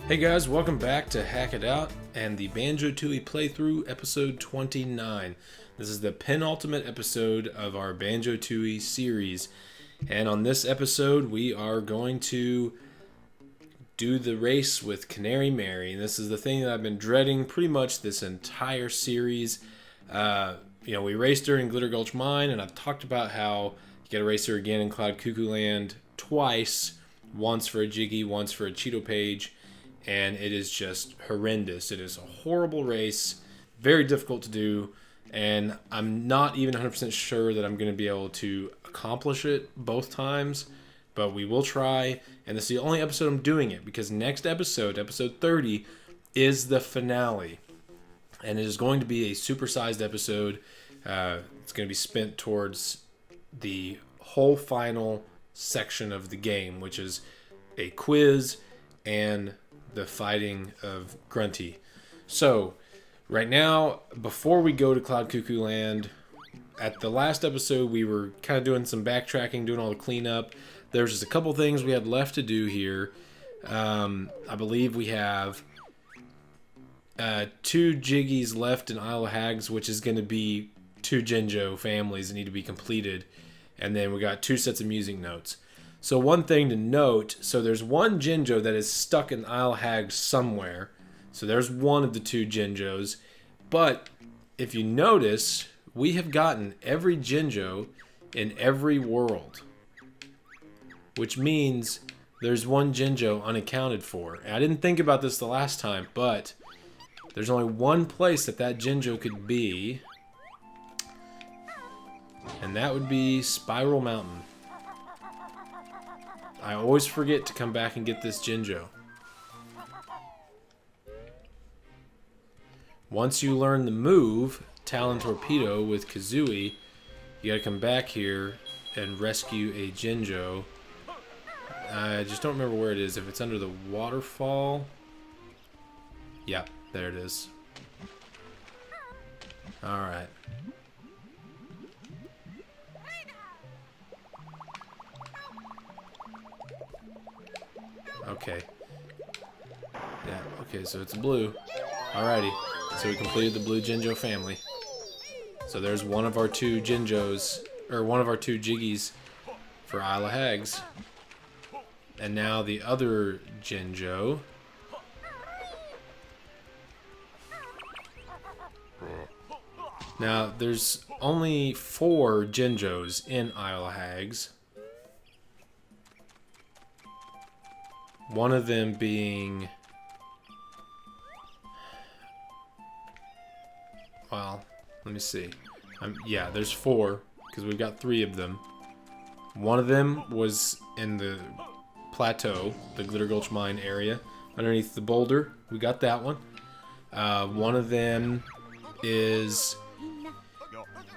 Hey guys, welcome back to Hack It Out and the Banjo-Tooie playthrough, episode 29. This is the penultimate episode of our Banjo-Tooie series. And on this episode, we are going to do the race with Canary Mary. And this is the thing that I've been dreading pretty much this entire series. We raced her in Glitter Gulch Mine, and I've talked about how you gotta race her again in Cloud Cuckoo Land twice. Once for a Jiggy, once for a Cheeto Page. And it is just horrendous. It is a horrible race, very difficult to do, and I'm not even 100% sure that I'm going to be able to accomplish it both times, but we will try, and this is the only episode I'm doing it, because next episode, episode 30, is the finale, and it is going to be a supersized episode. It's going to be spent towards the whole final section of the game, which is a quiz and the fighting of Grunty. So, right now, before we go to Cloud Cuckoo Land, at the last episode, we were kind of doing some backtracking, doing all the cleanup. There's just a couple things we had left to do here. I believe we have 2 Jiggies left in Isle of Hags, which is going to be 2 Jinjo families that need to be completed. And then we got 2 sets of music notes. So one thing to note, so there's one Jinjo that is stuck in Isle of Hags somewhere. So there's one of the 2 Jinjos. But if you notice, we have gotten every Jinjo in every world. Which means there's one Jinjo unaccounted for. And I didn't think about this the last time, but there's only one place that Jinjo could be. And that would be Spiral Mountain. I always forget to come back and get this Jinjo. Once you learn the move, Talon Torpedo with Kazooie, you gotta come back here and rescue a Jinjo. I just don't remember where it is. If it's under the waterfall. Yeah, there it is. Alright. Okay. Yeah, okay, so it's blue. Alrighty. So we completed the blue Jinjo family. So there's one of our 2 Jinjos, or one of our 2 Jiggies for Isle of Hags. And now the other Jinjo. Now, there's only 4 Jinjos in Isle of Hags. One of them being, well, let me see. Yeah, there's 4, because we've got 3 of them. One of them was in the plateau, the Glitter Gulch Mine area, underneath the boulder. We got that one. One of them is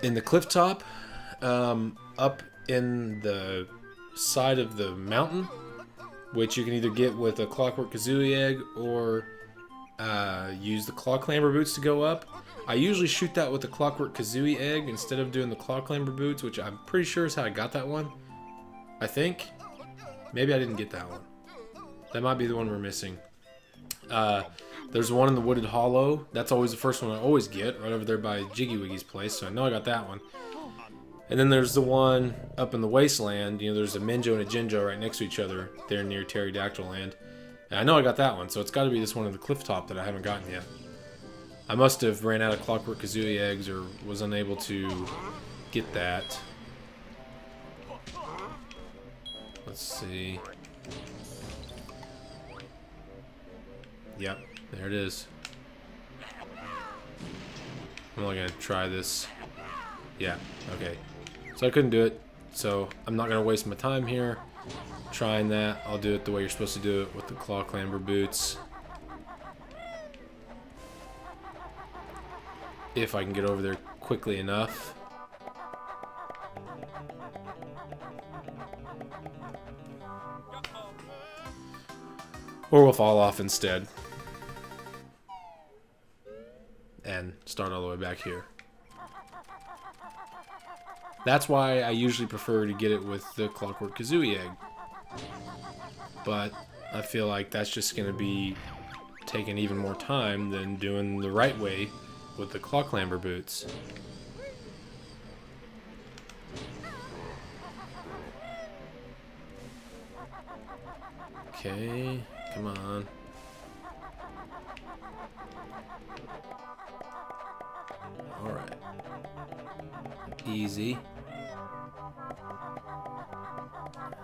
in the cliff top, up in the side of the mountain, which you can either get with a Clockwork Kazooie egg or use the Claw Clamber boots to go up. I usually shoot that with the Clockwork Kazooie egg instead of doing the Claw Clamber boots, which I'm pretty sure is how I got that one. I think. Maybe I didn't get that one. That might be the one we're missing. There's one in the Wooded Hollow. That's always the first one I always get, right over there by Jiggy Wiggy's place, so I know I got that one. And then there's the one up in the Wasteland. There's a Minjo and a Jinjo right next to each other there near Pterodactyl Land. And I know I got that one, so it's got to be this one in the cliff top that I haven't gotten yet. I must have ran out of Clockwork Kazooie eggs or was unable to get that. Let's see. Yep, there it is. I'm only going to try this. Yeah, okay. So I couldn't do it, so I'm not going to waste my time here trying that. I'll do it the way you're supposed to do it with the Claw Clamber boots. If I can get over there quickly enough. Or we'll fall off instead. And start all the way back here. That's why I usually prefer to get it with the Clockwork Kazooie egg. But I feel like that's just going to be taken even more time than doing the right way with the claw clamber boots. Okay, come on. Alright. Easy.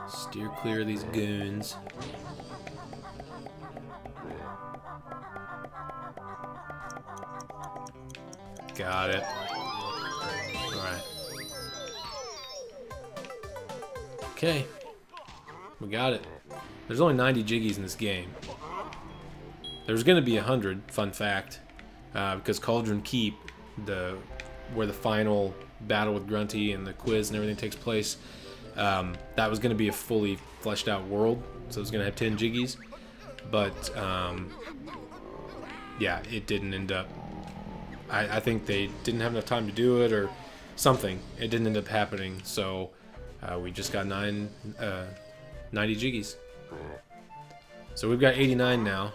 Steer clear of these goons. Got it. Alright. Okay. We got it. There's only 90 jiggies in this game. There's going to be 100, fun fact. Because Cauldron Keep, where the final battle with Grunty and the quiz and everything takes place, that was going to be a fully fleshed out world. So it was going to have 10 jiggies. But, yeah, it didn't end up. I think they didn't have enough time to do it or something. It didn't end up happening. So we just got 90 jiggies. So we've got 89 now.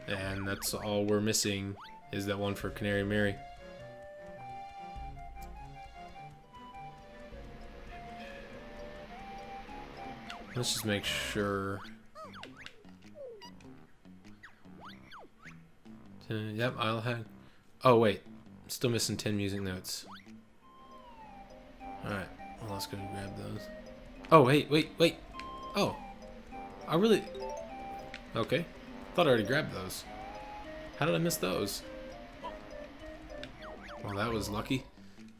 And that's all we're missing is that one for Canary Mary. Let's just make sure. Yep, I'll have. Oh wait, still missing 10 music notes. All right, well let's go grab those. Oh wait. Oh, I really. Okay, thought I already grabbed those. How did I miss those? Well, that was lucky.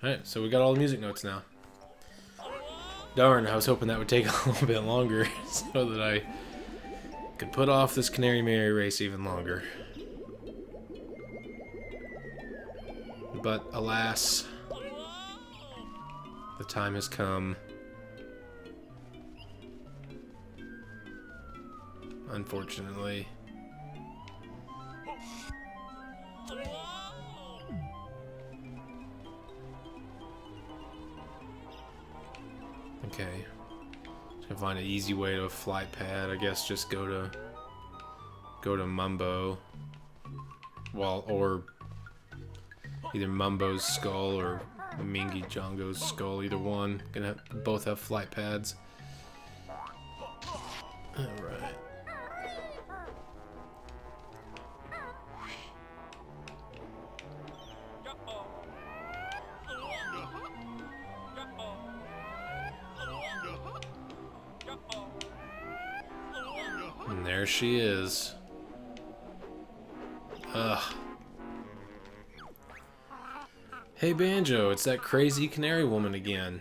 All right, so we got all the music notes now. Darn, I was hoping that would take a little bit longer so that I could put off this Canary Mary race even longer. But alas, the time has come. Unfortunately. Okay. Just gonna find an easy way to a flight pad. I guess just go to Mumbo. Well, or either Mumbo's skull or Mingy Django's skull. Either one. Both have flight pads. All right. And there she is. Ugh. Hey Banjo, it's that crazy canary woman again.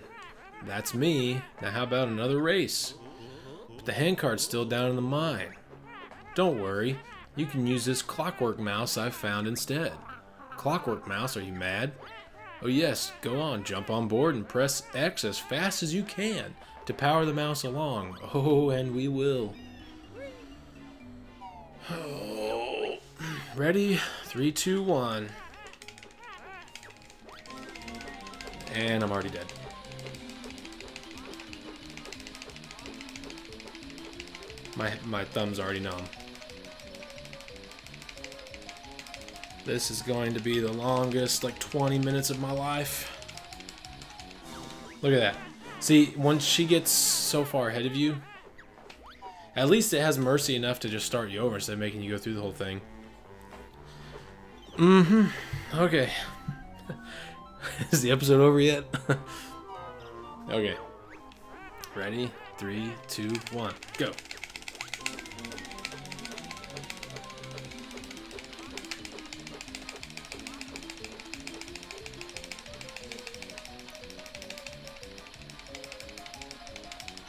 That's me. Now how about another race? But the handcart's still down in the mine. Don't worry. You can use this clockwork mouse I found instead. Clockwork mouse, are you mad? Oh yes, go on, jump on board and press X as fast as you can to power the mouse along. Oh, and we will. Oh. Ready? 3, 2, 1. And I'm already dead. My thumb's already numb. This is going to be the longest, like 20 minutes of my life. Look at that. See, once she gets so far ahead of you, at least it has mercy enough to just start you over instead of making you go through the whole thing. Okay. Is the episode over yet? Okay. Ready? 3, 2, 1, go.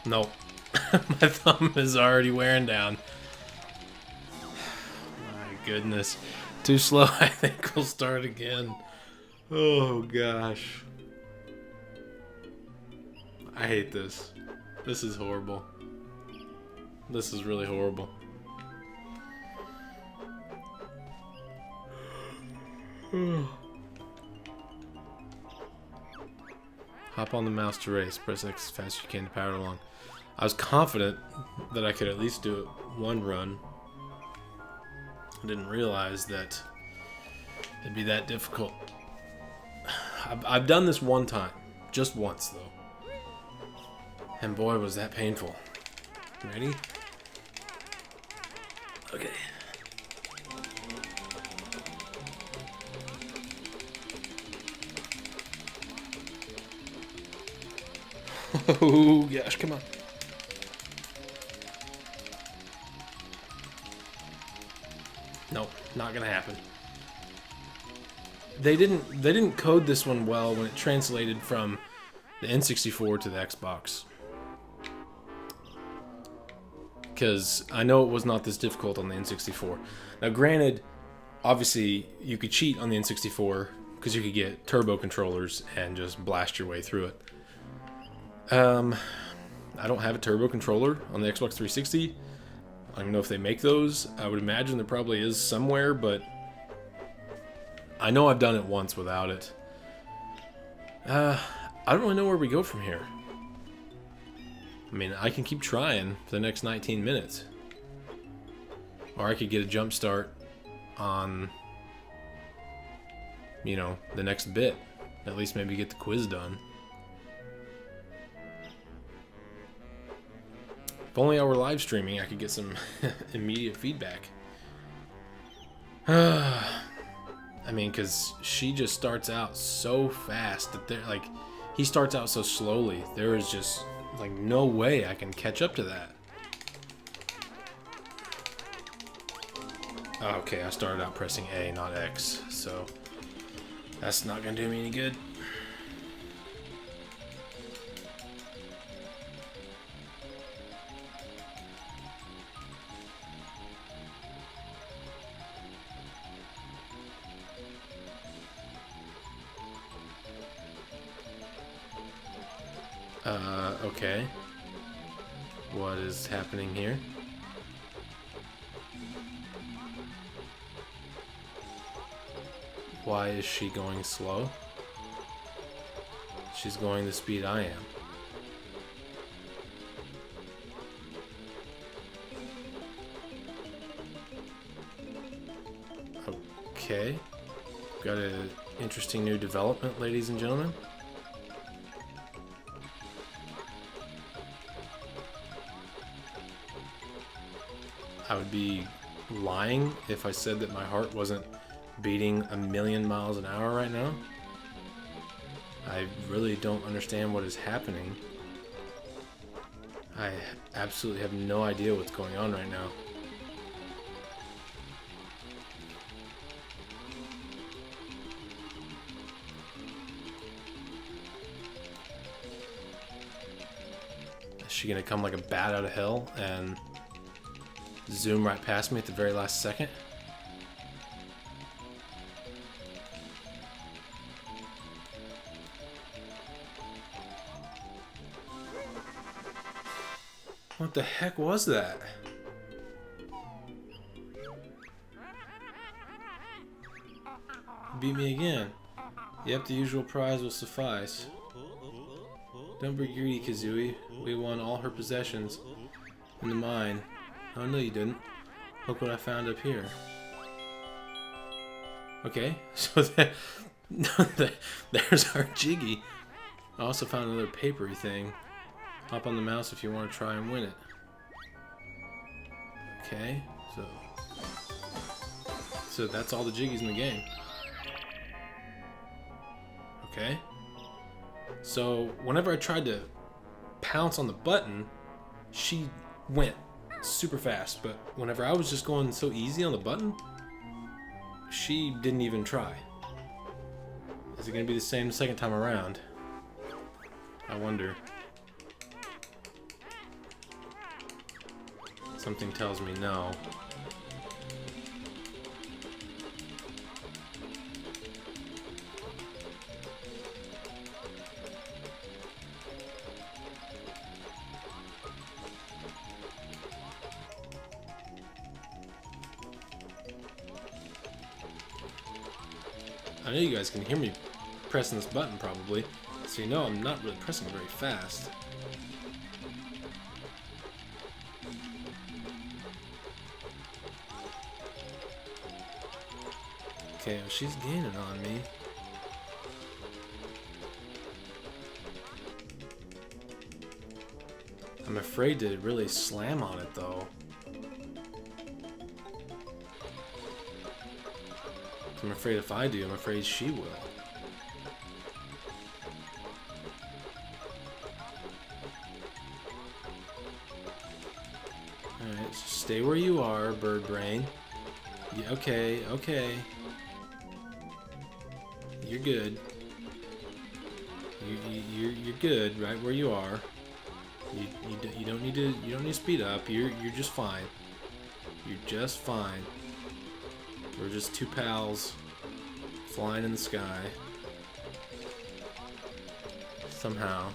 Nope. My thumb is already wearing down. My goodness. Too slow. I think we'll start again. Oh gosh. I hate this. This is horrible. This is really horrible. Hop on the mouse to race. Press X as fast as you can to power it along. I was confident that I could at least do it one run. I didn't realize that it'd be that difficult. I've done this one time. Just once, though. And boy, was that painful. Ready? Okay. Oh gosh, come on. Nope, not gonna happen. They didn't code this one well when it translated from the N64 to the Xbox. Because I know it was not this difficult on the N64. Now granted, obviously you could cheat on the N64 because you could get turbo controllers and just blast your way through it. I don't have a turbo controller on the Xbox 360. I don't even know if they make those. I would imagine there probably is somewhere, but I know I've done it once without it. I don't really know where we go from here. I mean, I can keep trying for the next 19 minutes. Or I could get a jump start on, you know, the next bit. At least maybe get the quiz done. If only I were live streaming, I could get some immediate feedback. I mean, because she just starts out so fast that they're like, he starts out so slowly. There is just like no way I can catch up to that. Okay, I started out pressing A, not X, so that's not gonna do me any good. Okay. What is happening here? Why is she going slow? She's going the speed I am. Okay. Got an interesting new development, ladies and gentlemen. I would be lying if I said that my heart wasn't beating 1,000,000 miles an hour right now. I really don't understand what is happening. I absolutely have no idea what's going on right now. Is she gonna come like a bat out of hell and zoom right past me at the very last second? What the heck was that? Beat me again. Yep, the usual prize will suffice. Don't be greedy, Kazooie. We won all her possessions in the mine. Oh, no you didn't. Look what I found up here. Okay, so there's our Jiggy. I also found another papery thing. Hop on the mouse if you want to try and win it. Okay, so that's all the Jiggies in the game. Okay. So whenever I tried to pounce on the button, she went super fast, but whenever I was just going so easy on the button, she didn't even try. Is it going to be the same the second time around? I wonder. Something tells me no. I know you guys can hear me pressing this button probably, so you know I'm not really pressing it very fast. Okay, well, she's gaining on me. I'm afraid to really slam on it though. I'm afraid if I do, I'm afraid she will. Alright, so stay where you are, bird brain. Yeah, okay, okay. You're good. You're good right where you are. You don't need to speed up. You're just fine. You're just fine. We're just two pals flying in the sky. Somehow.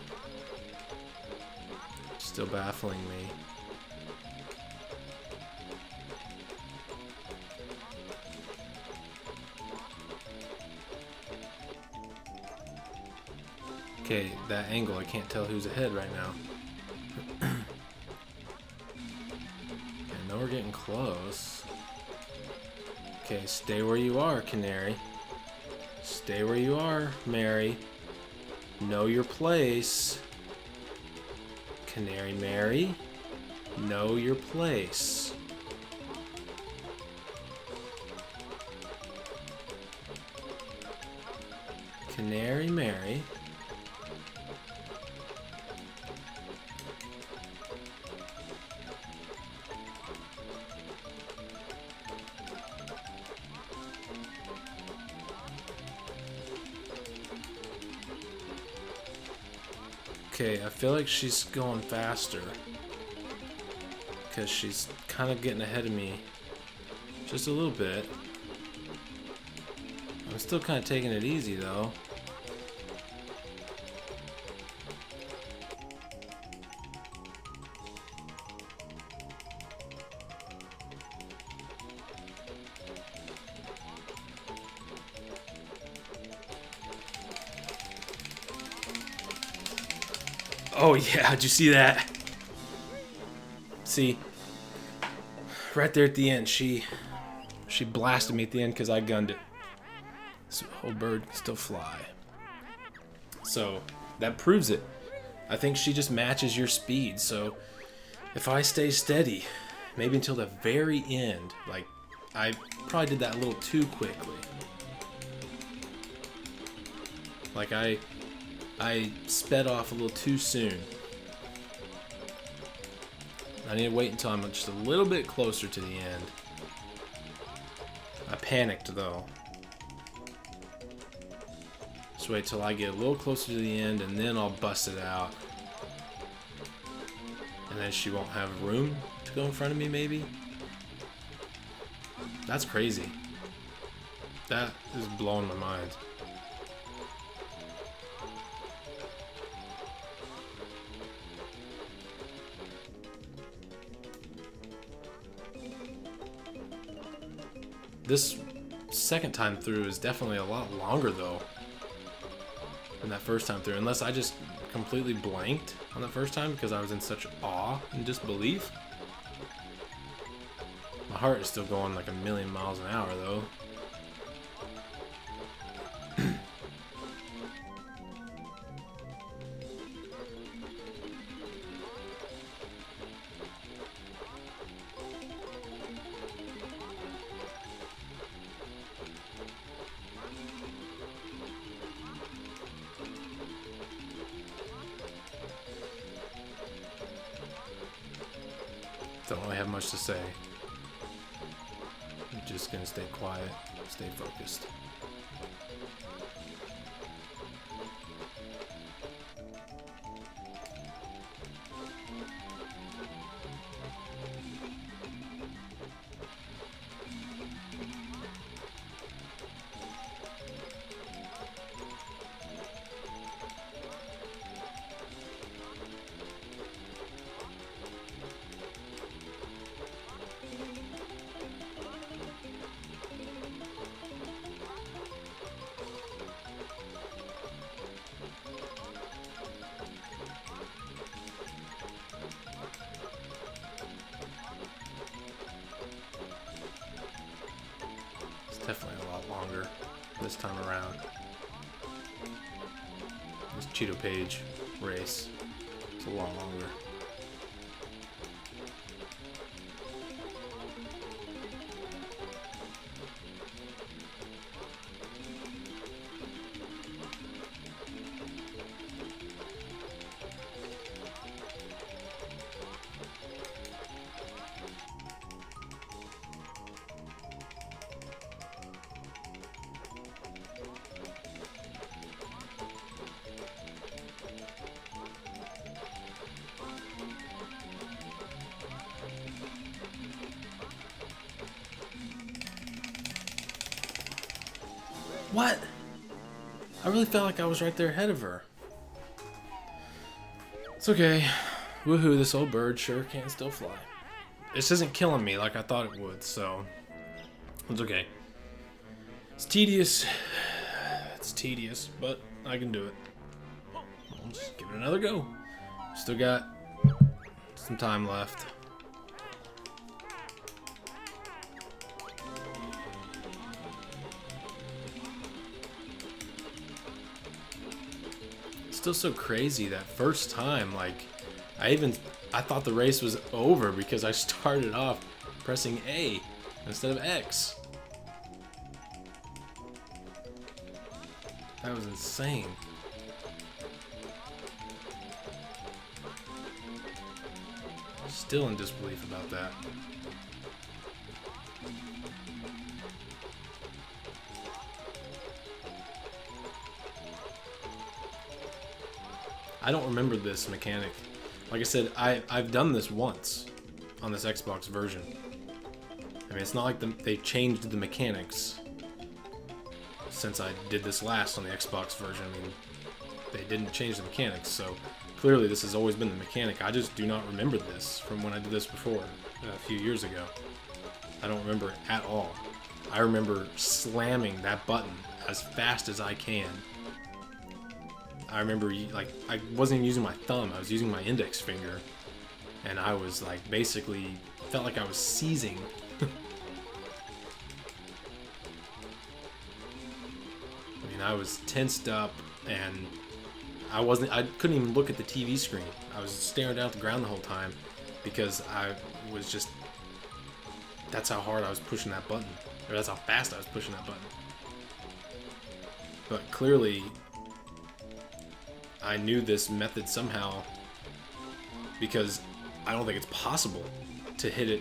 Still baffling me. Okay, that angle, I can't tell who's ahead right now. I know we're getting close. Okay, stay where you are, Canary. Stay where you are, Mary. Know your place. Canary Mary. Know your place. Canary Mary. Okay, I feel like she's going faster because she's kind of getting ahead of me just a little bit. I'm still kind of taking it easy though. Oh yeah, did you see that? See, right there at the end, she blasted me at the end because I gunned it. This whole bird can still fly. So that proves it. I think she just matches your speed. So if I stay steady, maybe until the very end, like I probably did that a little too quickly. Like I sped off a little too soon. I need to wait until I'm just a little bit closer to the end. I panicked though. Just wait till I get a little closer to the end and then I'll bust it out. And then she won't have room to go in front of me maybe. That's crazy. That is blowing my mind. This second time through is definitely a lot longer though than that first time through, unless I just completely blanked on the first time because I was in such awe and disbelief. My heart is still going like 1,000,000 miles an hour though. Don't really have much to say. I'm just gonna stay quiet, stay focused. Definitely a lot longer. this time around. This Cheeto Page race. It's a lot longer. What? I really felt like I was right there ahead of her. It's okay. Woohoo, this old bird sure can still fly. This isn't killing me like I thought it would, so it's okay. It's tedious. It's tedious, but I can do it. I'll just give it another go. Still got some time left. Still so crazy that first time, like I thought the race was over because I started off pressing A instead of X. That was insane. Still in disbelief about that. I don't remember this mechanic. Like I said, I've done this once on this Xbox version. I mean, it's not like they changed the mechanics since I did this last on the Xbox version. I mean, they didn't change the mechanics, so clearly this has always been the mechanic. I just do not remember this from when I did this before, a few years ago. I don't remember it at all. I remember slamming that button as fast as I can. I remember, like, I wasn't even using my thumb, I was using my index finger, and I was, like, basically, felt like I was seizing. I mean, I was tensed up, and I couldn't even look at the TV screen. I was staring down at the ground the whole time, because I was just, that's how hard I was pushing that button, or that's how fast I was pushing that button. But clearly, I knew this method somehow, because I don't think it's possible to hit it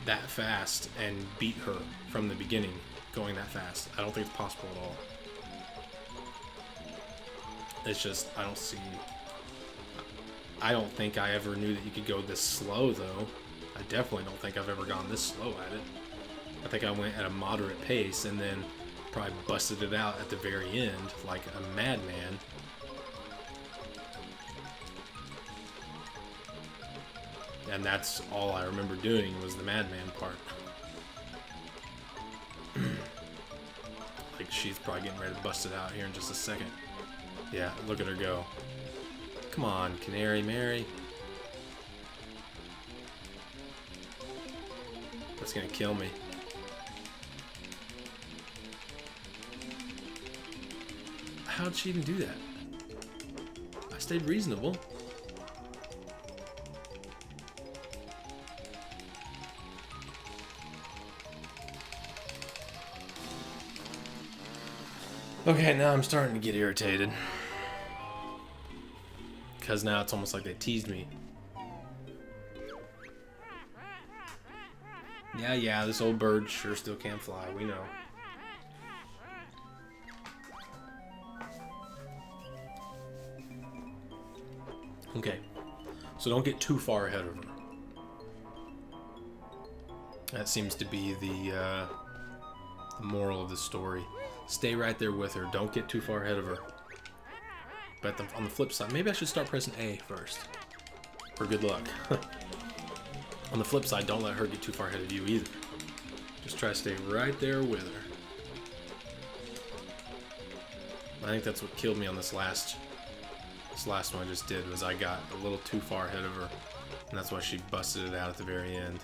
that fast and beat her from the beginning going that fast. I don't think it's possible at all. It's just, I don't think I ever knew that you could go this slow, though. I definitely don't think I've ever gone this slow at it. I think I went at a moderate pace and then probably busted it out at the very end like a madman. And that's all I remember doing was the madman part. Like, she's probably getting ready to bust it out here in just a second. Yeah, look at her go. Come on, Canary Mary. That's gonna kill me. How'd she even do that? I stayed reasonable. Okay, now I'm starting to get irritated. Because now it's almost like they teased me. Yeah, this old bird sure still can't fly, we know. Okay, so don't get too far ahead of her. That seems to be the moral of the story. Stay right there with her. Don't get too far ahead of her. But on the flip side, maybe I should start pressing A first. For good luck. On the flip side, don't let her get too far ahead of you either. Just try to stay right there with her. I think that's what killed me on this last one I just did, was I got a little too far ahead of her. And that's why she busted it out at the very end.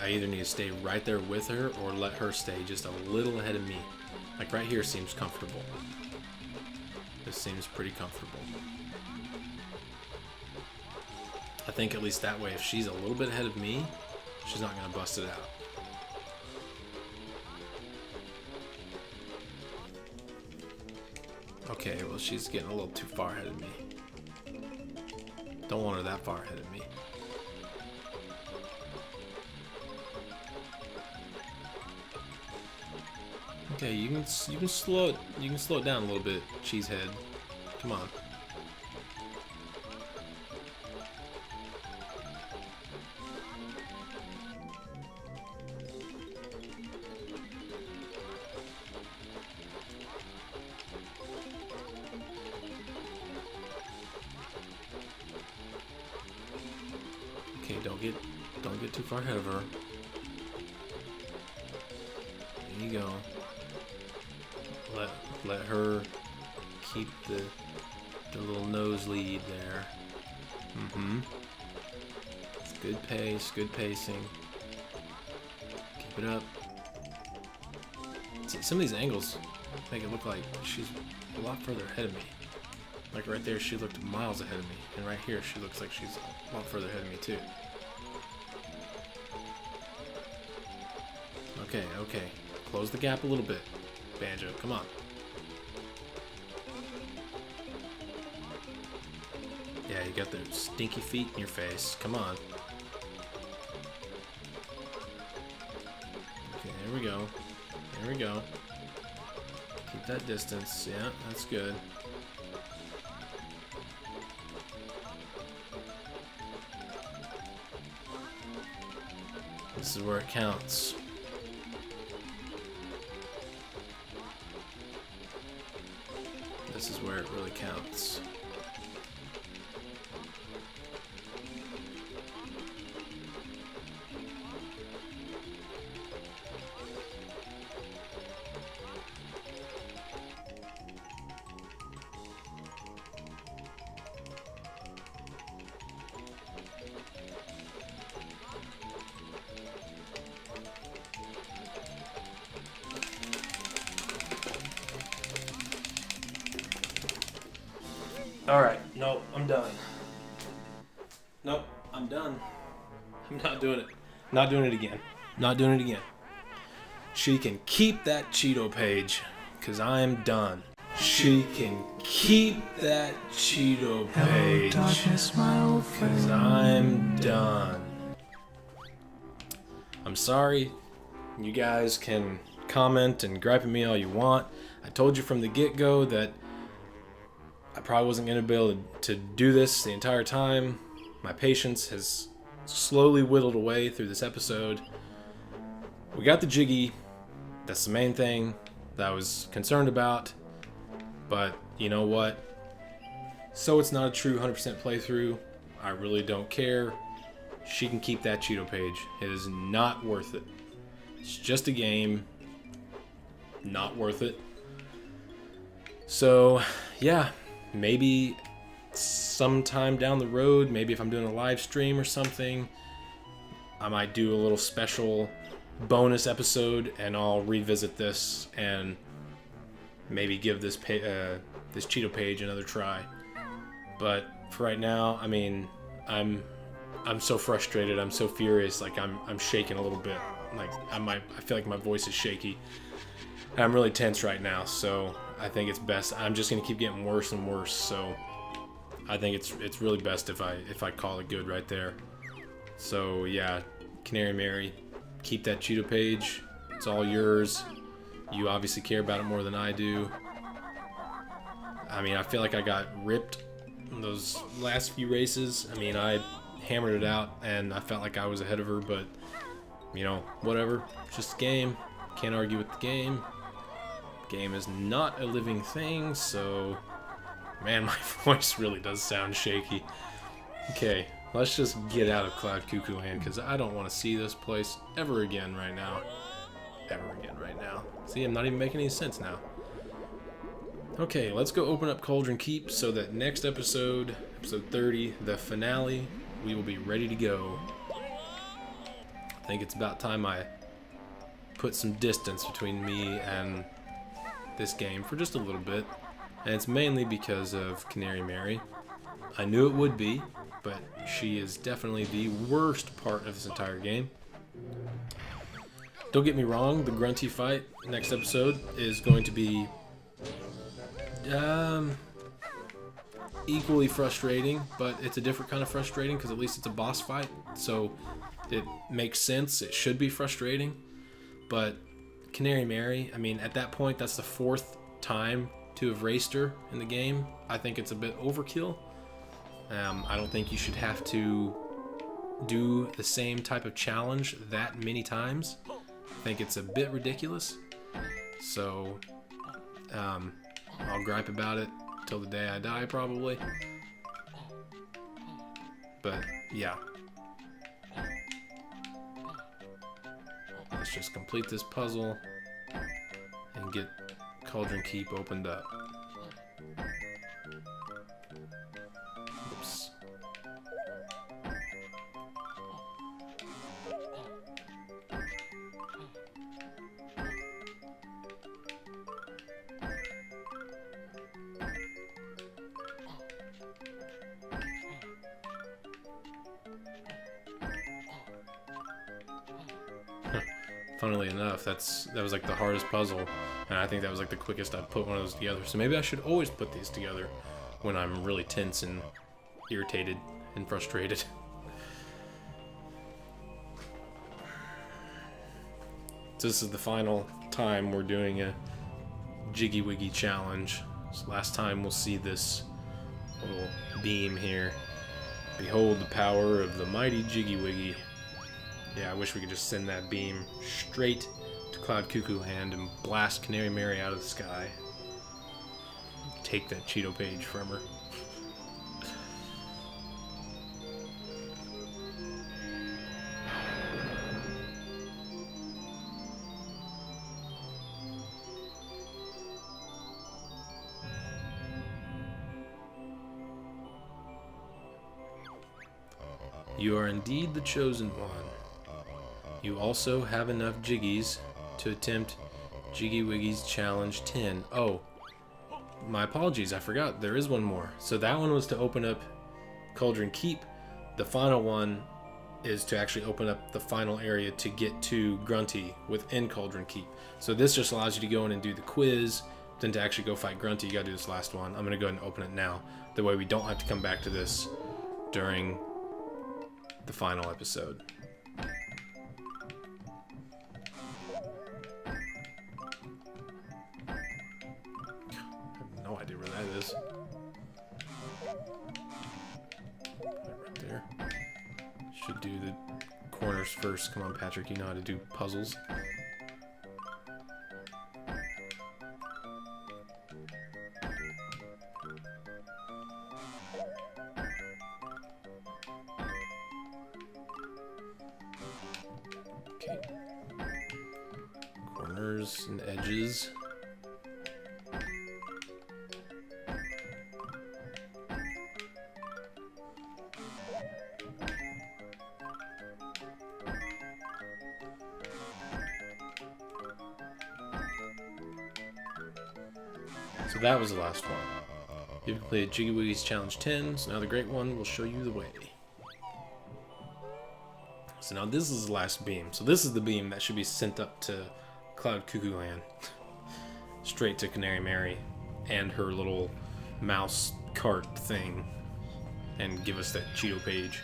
I either need to stay right there with her or let her stay just a little ahead of me. Like right here seems comfortable. This seems pretty comfortable. I think at least that way, if she's a little bit ahead of me, she's not going to bust it out. Okay, well, she's getting a little too far ahead of me. Don't want her that far ahead of me. Okay, you can slow it down a little bit, cheesehead. Come on. Okay, don't get too far ahead of her. There you go. Let her keep the little noselead there. It's good pace, good pacing. Keep it up. See, some of these angles make it look like she's a lot further ahead of me. Like right there, she looked miles ahead of me, and right here, she looks like she's a lot further ahead of me too. Okay. Close the gap a little bit, Banjo. Come on. Yeah, you got the stinky feet in your face. Come on. Okay, there we go. There we go. Keep that distance. Yeah, that's good. This is where it counts. This is where it really counts. Alright, nope, I'm done. Nope, I'm done. I'm not doing it. Not doing it again. Not doing it again. She can keep that Cheeto page, because I'm done. She can keep that Cheeto page, because I'm done. I'm sorry. You guys can comment and gripe at me all you want. I told you from the get-go that I probably wasn't going to be able to do this the entire time. My patience has slowly whittled away through this episode. We got the jiggy. That's the main thing that I was concerned about. But you know what? So it's not a true 100% playthrough. I really don't care. She can keep that Cheeto page. It is not worth it. It's just a game. Not worth it. So, yeah. Maybe sometime down the road, maybe if I'm doing a live stream or something, I might do a little special bonus episode and I'll revisit this and maybe give this this Cheeto page another try. But for right now, I mean, I'm so frustrated, I'm so furious, like I'm shaking a little bit. Like I feel like my voice is shaky. I'm really tense right now, so I think it's best. I'm just gonna keep getting worse and worse, so I think it's really best if I call it good right there. So yeah, Canary Mary, keep that Cheeto page. It's all yours. You obviously care about it more than I do. I mean, I feel like I got ripped in those last few races. I mean, I hammered it out and I felt like I was ahead of her, but you know, whatever. It's just a game. Can't argue with the game. Game is not a living thing, so man, my voice really does sound shaky. Okay, let's just get out of Cloud Cuckoo Land, because I don't want to see this place ever again right now. Ever again right now. See, I'm not even making any sense now. Okay, let's go open up Cauldron Keep so that next episode, episode 30, the finale, we will be ready to go. think it's about time I put some distance between me and this game for just a little bit. And it's mainly because of Canary Mary. I knew it would be, but she is definitely the worst part of this entire game. Don't get me wrong, the grunty fight next episode is going to be equally frustrating, but it's a different kind of frustrating because at least it's a boss fight, so it makes sense. It should be frustrating. But Canary Mary, I mean, at that point, that's the 4th time to have raced her in the game. I think it's a bit overkill. I don't think you should have to do the same type of challenge that many times. I think it's a bit ridiculous. So, I'll gripe about it till the day I die, probably. But, yeah. Let's just complete this puzzle and get Cauldron Keep opened up. Oops. Funnily enough, that was like the hardest puzzle, and I think that was like the quickest I've put one of those together. So maybe I should always put these together when I'm really tense and irritated and frustrated. So this is the final time we're doing a Jiggy Wiggy challenge. So last time we'll see this little beam here. Behold the power of the mighty Jiggy Wiggy. Yeah, I wish we could just send that beam straight to Cloud Cuckoo Land and blast Canary Mary out of the sky. Take that Cheeto page from her. You are indeed the chosen one. You also have enough Jiggies to attempt Jiggy Wiggy's Challenge 10. Oh, my apologies, I forgot. There is one more. So that one was to open up Cauldron Keep. The final one is to actually open up the final area to get to Grunty within Cauldron Keep. So this just allows you to go in and do the quiz. Then to actually go fight Grunty, you gotta do this last one. I'm gonna go ahead and open it now. That way we don't have to come back to this during the final episode. No idea where that is. Right there. Should do the corners first. Come on, Patrick, you know how to do puzzles. Okay. Corners and edges. So that was the last one. You've completed Jiggy Wiggy's Challenge 10, so now the Great One will show you the way. So now this is the last beam. So this is the beam that should be sent up to Cloud Cuckoo Land. Straight to Canary Mary and her little mouse cart thing. And give us that Cheeto page.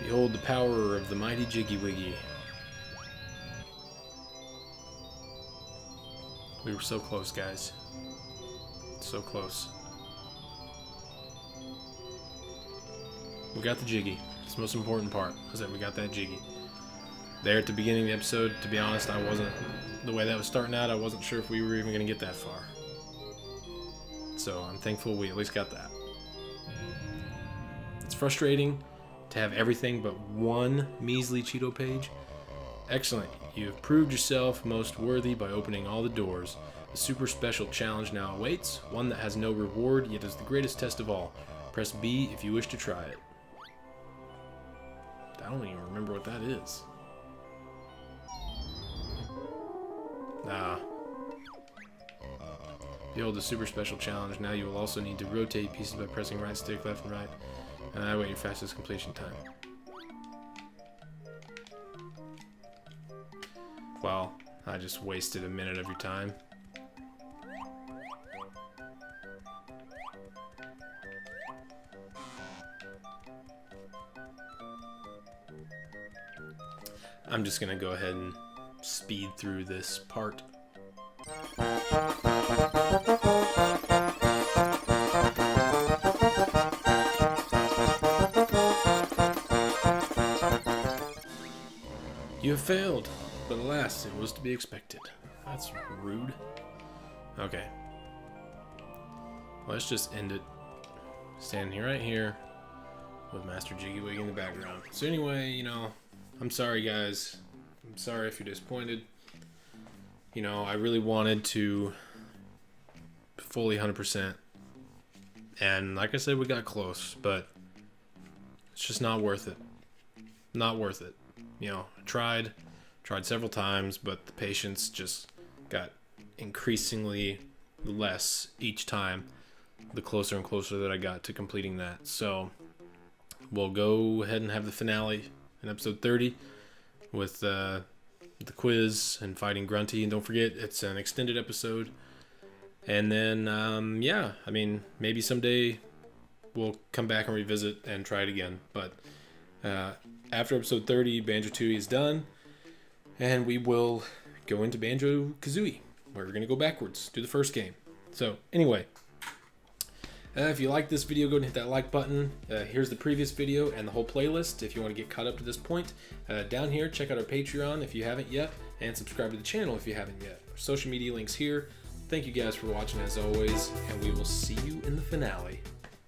Behold the power of the mighty Jiggy Wiggy. We were so close, guys. So close. We got the Jiggy. That's the most important part, is that we got that Jiggy. There at the beginning of the episode, to be honest, I wasn't, the way that was starting out, I wasn't sure if we were even going to get that far. So I'm thankful we at least got that. It's frustrating to have everything but one measly Cheeto page. Excellent. You have proved yourself most worthy by opening all the doors. A super special challenge now awaits, one that has no reward, yet is the greatest test of all. Press B if you wish to try it. I don't even remember what that is. Behold the super special challenge. Now you will also need to rotate pieces by pressing right stick, left and right. And I wait your fastest completion time. Well, I just wasted a minute every time. I'm just gonna go ahead and speed through this part. You have failed, but alas, it was to be expected. That's rude. Okay. Let's just end it. Standing here right here with Master Jiggywig in the background. So anyway, you know, I'm sorry guys. I'm sorry if you're disappointed. You know, I really wanted to fully 100%. And like I said, we got close, but it's just not worth it. Not worth it. You know, I tried several times, but the patience just got increasingly less each time, the closer and closer that I got to completing that. So we'll go ahead and have the finale in episode 30 with the quiz and fighting Grunty. And don't forget, it's an extended episode. And then, yeah, I mean, maybe someday we'll come back and revisit and try it again. But after episode 30, Banjo-Tooie is done. And we will go into Banjo-Kazooie, where we're going to go backwards, do the first game. So, anyway, if you like this video, go ahead and hit that like button. Here's the previous video and the whole playlist if you want to get caught up to this point. Down here, check out our Patreon if you haven't yet, and subscribe to the channel if you haven't yet. Our social media links here. Thank you guys for watching as always, and we will see you in the finale.